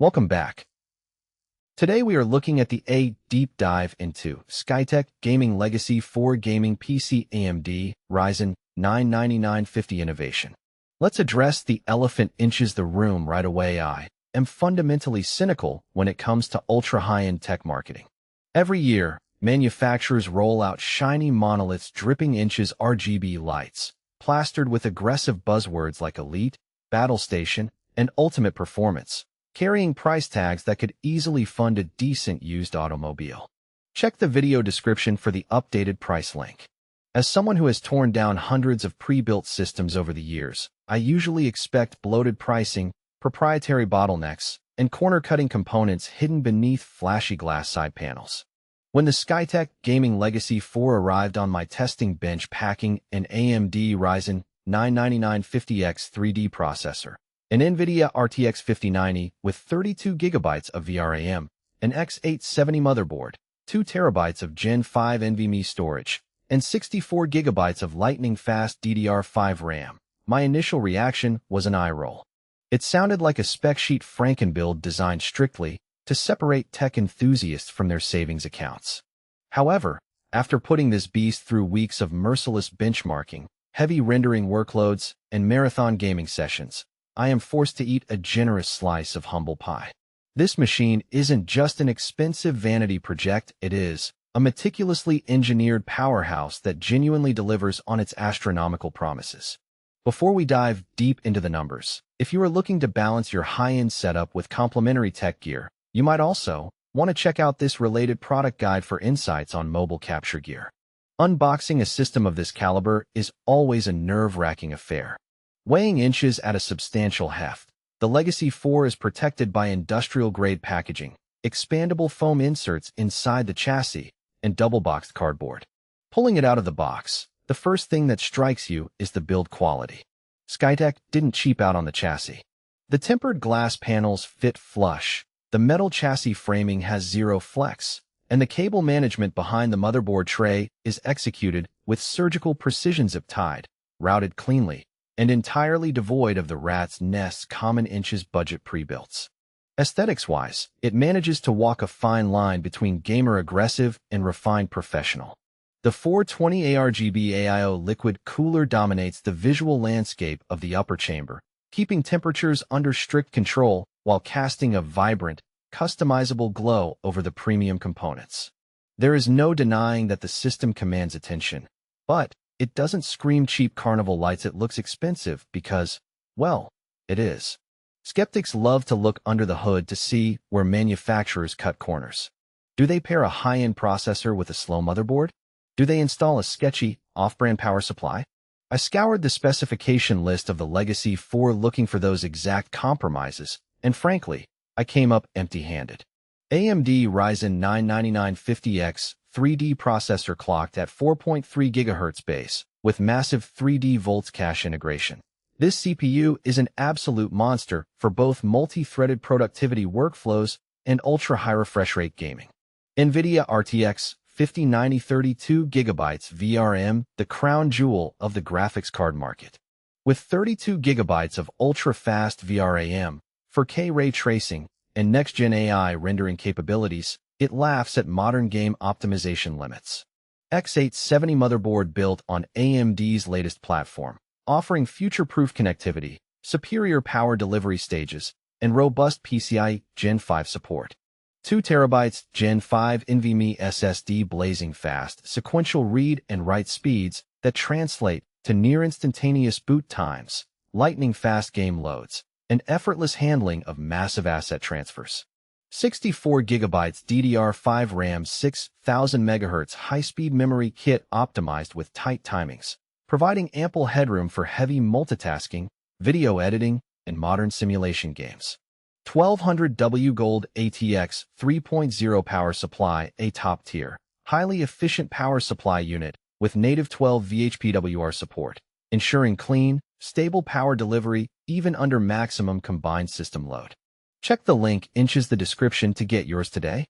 Welcome back. Today we are looking at the deep dive into Skytech Gaming Legacy 4 Gaming PC AMD Ryzen 9 9950 innovation. Let's address the elephant inches the room right away. I am fundamentally cynical when it comes to ultra-high-end tech marketing. Every year, manufacturers roll out shiny monoliths dripping inches RGB lights, plastered with aggressive buzzwords like elite, battle station, and ultimate performance, carrying price tags that could easily fund a decent used automobile. Check the video description for the updated price link. As someone who has torn down hundreds of pre-built systems over the years, I usually expect bloated pricing, proprietary bottlenecks, and corner-cutting components hidden beneath flashy glass side panels. When the Skytech Gaming Legacy 4 arrived on my testing bench packing an AMD Ryzen 9 9950X 3D processor, an NVIDIA RTX 5090 with 32 GB of VRAM, an X870 motherboard, 2 TB of Gen 5 NVMe storage, and 64 GB of lightning-fast DDR5 RAM, my initial reaction was an eye roll. It sounded like a spec-sheet Franken-build designed strictly to separate tech enthusiasts from their savings accounts. However, after putting this beast through weeks of merciless benchmarking, heavy rendering workloads, and marathon gaming sessions, I am forced to eat a generous slice of humble pie. This machine isn't just an expensive vanity project, it is a meticulously engineered powerhouse that genuinely delivers on its astronomical promises. Before we dive deep into the numbers, if you are looking to balance your high-end setup with complementary tech gear, you might also want to check out this related product guide for insights on mobile capture gear. Unboxing a system of this caliber is always a nerve-wracking affair. Weighing inches at a substantial heft, the Legacy 4 is protected by industrial-grade packaging, expandable foam inserts inside the chassis, and double-boxed cardboard. Pulling it out of the box, the first thing that strikes you is the build quality. Skytech didn't cheap out on the chassis. The tempered glass panels fit flush, the metal chassis framing has zero flex, and the cable management behind the motherboard tray is executed with surgical precision zip-tied, routed cleanly, and entirely devoid of the rat's nest's common inches budget pre-builts. Aesthetics-wise, it manages to walk a fine line between gamer-aggressive and refined professional. The 420 ARGB AIO liquid cooler dominates the visual landscape of the upper chamber, keeping temperatures under strict control while casting a vibrant, customizable glow over the premium components. There is no denying that the system commands attention, but it doesn't scream cheap carnival lights. It looks expensive because, well, it is. Skeptics love to look under the hood to see where manufacturers cut corners. Do they pair a high-end processor with a slow motherboard? Do they install a sketchy, off-brand power supply? I scoured the specification list of the Legacy 4 looking for those exact compromises, and frankly, I came up empty-handed. AMD Ryzen 9 9950X 3D processor clocked at 4.3 GHz base, with massive 3D volts cache integration. This CPU is an absolute monster for both multi-threaded productivity workflows and ultra-high refresh rate gaming. NVIDIA RTX 5090 32 GB VRM, the crown jewel of the graphics card market. With 32 GB of ultra-fast VRAM, 4K ray tracing, and next-gen AI rendering capabilities, it laughs at modern game optimization limits. X870 motherboard built on AMD's latest platform, offering future-proof connectivity, superior power delivery stages, and robust PCIe Gen 5 support. 2 TB Gen 5 NVMe SSD, blazing fast, sequential read and write speeds that translate to near-instantaneous boot times, lightning-fast game loads, and effortless handling of massive asset transfers. 64 GB DDR5 RAM, 6000 MHz high-speed memory kit optimized with tight timings, providing ample headroom for heavy multitasking, video editing, and modern simulation games. 1200W Gold ATX 3.0 power supply, a top-tier, highly efficient power supply unit with native 12 VHPWR support, ensuring clean, stable power delivery even under maximum combined system load. Check the link in the description to get yours today.